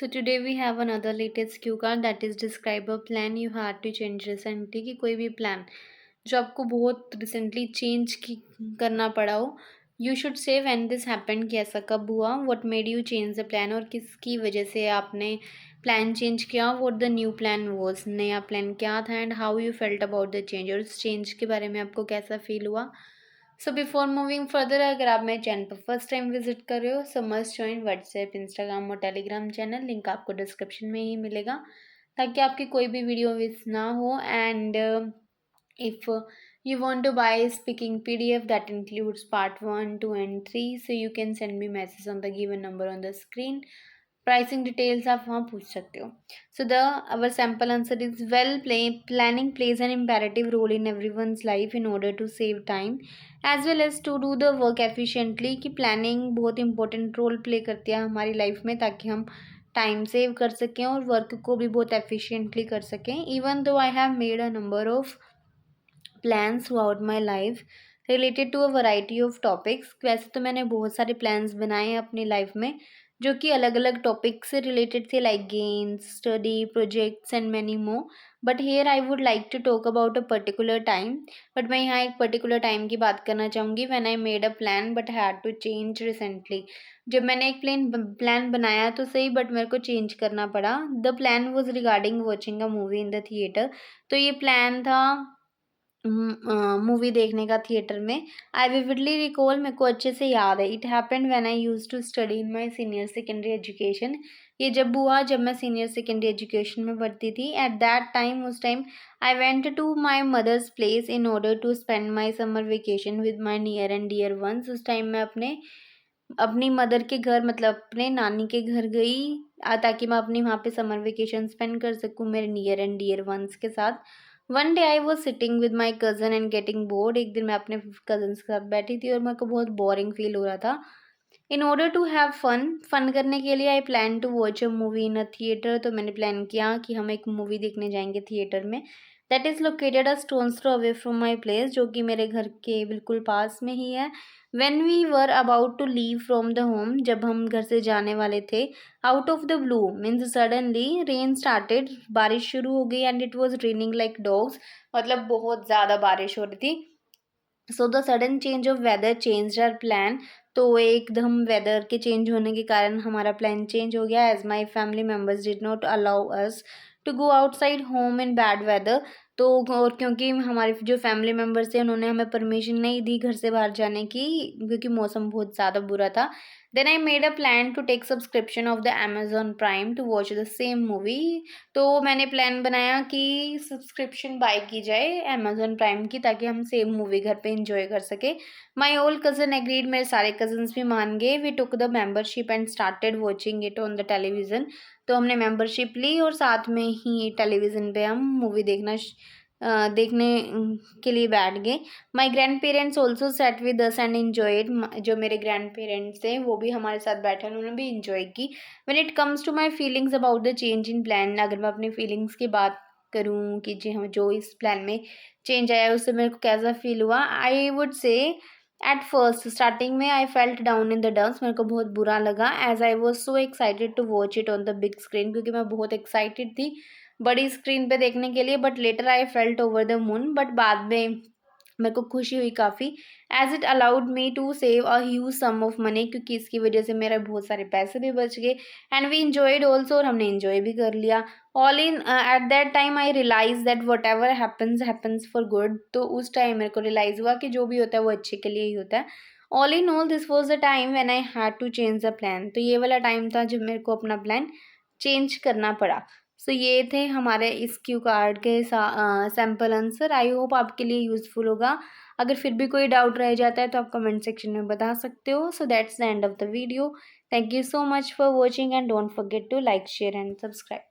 So today we have another latest cue card that is describe a plan you had to change recently कि कोई भी plan जो आपको बहुत recently change की करना पड़ा हो you should say when this happened कि ऐसा कब हुआ what made you change the plan और किसकी वजह से आपने प्लान चेंज किया what the new plan was नया प्लान क्या था and how you felt about the change और उस चेंज के बारे में आपको कैसा फील हुआ। सो बिफोर मूविंग फर्दर अगर आप मेरे चैनल पर फर्स्ट टाइम विजिट कर रहे हो सो मस्ट ज्वाइन व्हाट्सएप इंस्टाग्राम और टेलीग्राम चैनल लिंक आपको डिस्क्रिप्शन में ही मिलेगा ताकि आपकी कोई भी वीडियो मिस ना हो and if you want to buy speaking pdf that includes part 1 2 and 3 so you can send me message on the given number on the screen pricing details आप वहाँ पूछ सकते हो। so the our sample answer is planning plays an imperative role in everyone's life in order to save time as well as to do the work efficiently कि planning बहुत important role play करती है हमारी life में ताकि हम time save कर सकें और वर्क को भी बहुत एफिशिएंटली कर सकें। Even though I have made a number of plans throughout my life related to a variety of topics वैसे तो मैंने बहुत सारे प्लान्स बनाए हैं अपनी लाइफ में जो कि अलग अलग टॉपिक से रिलेटेड थे like games study projects and many more but here I would like to talk about a particular time but मैं यहाँ एक पर्टिकुलर टाइम की बात करना चाहूँगी when I made a plan but had to change recently. जब मैंने एक प्लान बनाया तो सही बट मेरे को चेंज करना पड़ा। The plan was regarding watching a movie in the theatre. तो ये प्लान था मूवी देखने का थिएटर में। आई विविडली रिकॉल मेरे को अच्छे से याद है it happened when I used to study in my senior secondary education. ये जब हुआ जब मैं सीनियर सेकेंडरी एजुकेशन में पढ़ती थी। एट दैट टाइम उस time I went to my mother's place in order to spend my summer vacation with my near and dear ones. उस टाइम मैं अपनी मदर के घर मतलब अपने नानी के घर गई ताकि मैं अपनी वहाँ पे समर वेकेशन स्पेंड कर सकूँ मेरे नियर एंड डियर वंस के साथ। One day I was sitting with my cousin and getting bored. एक दिन मैं अपने कजन्स के साथ बैठी थी और मेरे को बहुत बोरिंग फील हो रहा था। In order to have fun करने के लिए I plan to watch a movie in a theatre. तो मैंने प्लान किया कि हम एक मूवी देखने जाएंगे थिएटर में that is located a stone's throw away from my place जो कि मेरे घर के बिल्कुल पास में ही है। When we were about to leave from the home जब हम घर से जाने वाले थे out of the blue means suddenly rain started बारिश शुरू हो गई and it was raining like dogs मतलब बहुत ज़्यादा बारिश हो रही थी। So the sudden change of weather change our plan. तो एकदम वेदर के चेंज होने के कारण हमारा प्लान चेंज हो गया as my family members did not allow us to go outside home in bad weather. तो और क्योंकि हमारे जो फैमिली मेम्बर्स थे उन्होंने हमें परमिशन नहीं दी घर से बाहर जाने की क्योंकि मौसम बहुत ज़्यादा बुरा था। Then I made a plan to take subscription of the Amazon Prime to watch the same movie. तो मैंने प्लान बनाया कि सब्सक्रिप्शन बाय की जाए अमेजोन प्राइम की ताकि हम सेम मूवी घर पे इंजॉय कर सके। माई ओल्ड कज़न एग्रीड मेरे सारे कजन्स भी मान गए। We took the membership and started watching it on the television. तो हमने मेंबरशिप ली और साथ में ही टेलीविज़न पे हम मूवी देखने के लिए बैठ गए। My grand parents also set with us and enjoyed. जो मेरे ग्रैंड पेरेंट्स थे वो भी हमारे साथ बैठे उन्होंने भी इंजॉय की। When it comes to my feelings about the change in plan अगर मैं अपनी फीलिंग्स की बात करूँ कि जी हम जो इस प्लान में चेंज आया उससे मेरे को कैसा फील हुआ I would say at first starting में I felt down in the dust मेरे को बहुत बुरा लगा as I was so excited to watch it on the big screen क्योंकि मैं बहुत एक्साइटेड थी बड़ी स्क्रीन पे देखने के लिए। But later I felt over the moon but बाद में मेरे को खुशी हुई काफ़ी as it allowed me to save a huge sum of money क्योंकि इसकी वजह से मेरे बहुत सारे पैसे भी बच गए एंड वी इंजॉयड ऑल्सो और हमने इंजॉय भी कर लिया। All in at that time I realise that whatever happens for good. तो उस टाइम मेरे को रियलाइज़ हुआ कि जो भी होता है वो अच्छे के लिए ही होता है। All in all this was the time when I had to change the plan. तो ये वाला टाइम था जब मेरे को अपना प्लान चेंज करना पड़ा। सो ये थे हमारे इस क्यू कार्ड के सैम्पल आंसर। आई होप आपके लिए यूज़फुल होगा। अगर फिर भी कोई डाउट रह जाता है तो आप कमेंट सेक्शन में बता सकते हो। So that's the end of the video. Thank you so much for watching and don't forget to like share and subscribe.